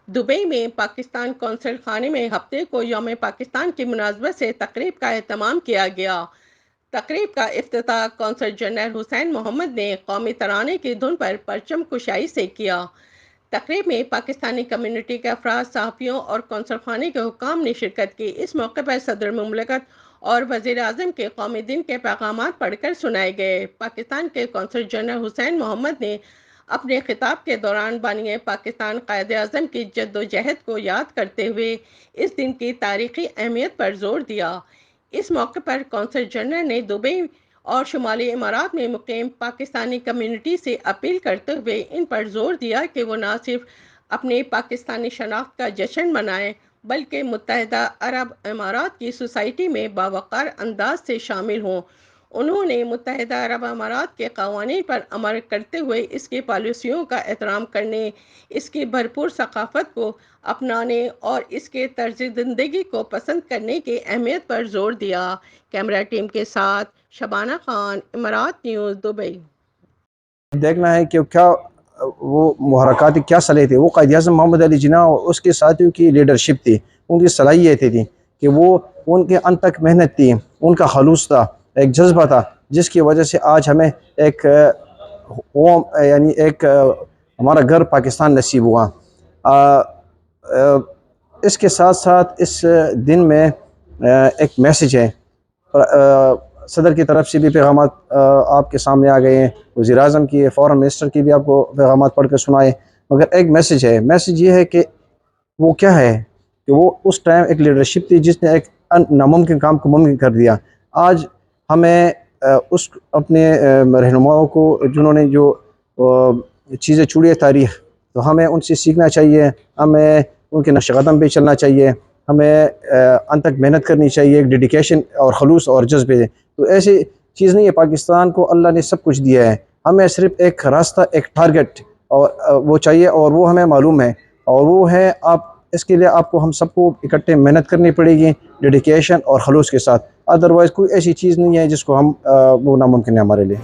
Dubai میں پاکستان قونصل خانے میں ہفتے کو یوم پاکستان کی مناسبت سے تقریب کا اہتمام کیا گیا۔ تقریب کا افتتاح قونصل جنرل حسین محمد نے قومی ترانے کی دھن پر پرچم کشائی سے کیا۔ تقریب میں پاکستانی کمیونٹی کے افراد، صحافیوں اور قونصل خانے کے حکام نے شرکت کی۔ اس موقع پر صدر مملکت اور وزیر اعظم کے قومی دن کے پیغامات پڑھ کر سنائے گئے۔ پاکستان کے قونصل جنرل حسین محمد نے اپنے خطاب کے دوران بانی پاکستان قائد اعظم کی جدوجہد کو یاد کرتے ہوئے اس دن کی تاریخی اہمیت پر زور دیا۔ اس موقع پر قونصل جنرل نے دبئی اور شمالی امارات میں مقیم پاکستانی کمیونٹی سے اپیل کرتے ہوئے ان پر زور دیا کہ وہ نہ صرف اپنے پاکستانی شناخت کا جشن منائیں بلکہ متحدہ عرب امارات کی سوسائٹی میں باوقار انداز سے شامل ہوں۔ انہوں نے متحدہ عرب امارات کے قوانین پر عمل کرتے ہوئے اس کی پالیسیوں کا احترام کرنے، اس کی بھرپور ثقافت کو اپنانے اور اس کے طرز زندگی کو پسند کرنے کی اہمیت پر زور دیا۔ کیمرہ ٹیم کے ساتھ شبانہ خان، امارات نیوز، دبئی۔ دیکھنا ہے کہ کیا وہ محرکاتی کیا صلاحیت تھی، وہ قائد اعظم محمد علی جناح اور اس کے ساتھیوں کی لیڈرشپ تھی، ان کی صلاحیتیں تھیں کہ وہ ان کے انت تک محنت تھی، ان کا خلوص تھا، ایک جذبہ تھا، جس کی وجہ سے آج ہمیں ایک یعنی ایک ہمارا گھر پاکستان نصیب ہوا۔ اس کے ساتھ ساتھ اس دن میں ایک میسیج ہے، صدر کی طرف سے بھی پیغامات آپ کے سامنے آ گئے ہیں، وزیر اعظم کی، فورن منسٹر کی بھی آپ کو پیغامات پڑھ کر سنائے، مگر ایک میسیج ہے۔ میسیج یہ ہے کہ وہ کیا ہے کہ وہ اس ٹائم ایک لیڈرشپ تھی جس نے ایک ناممکن کام کو ممکن کر دیا۔ آج ہمیں اس اپنے رہنماؤں کو جنہوں نے جو چیزیں چھوڑی ہے تاریخ، تو ہمیں ان سے سیکھنا چاہیے، ہمیں ان کے نقش قدم پہ چلنا چاہیے، ہمیں انت تک محنت کرنی چاہیے، ایک ڈیڈیکیشن اور خلوص اور جذبے۔ تو ایسی چیز نہیں ہے، پاکستان کو اللہ نے سب کچھ دیا ہے، ہمیں صرف ایک راستہ، ایک ٹارگٹ اور وہ چاہیے، اور وہ ہمیں معلوم ہے، اور وہ ہے اس کے لیے آپ کو ہم سب کو اکٹھے محنت کرنی پڑے گی، ڈیڈیکیشن اور خلوص کے ساتھ۔ ادروائز کوئی ایسی چیز نہیں ہے جس کو ہم وہ ناممکن ہے ہمارے لیے۔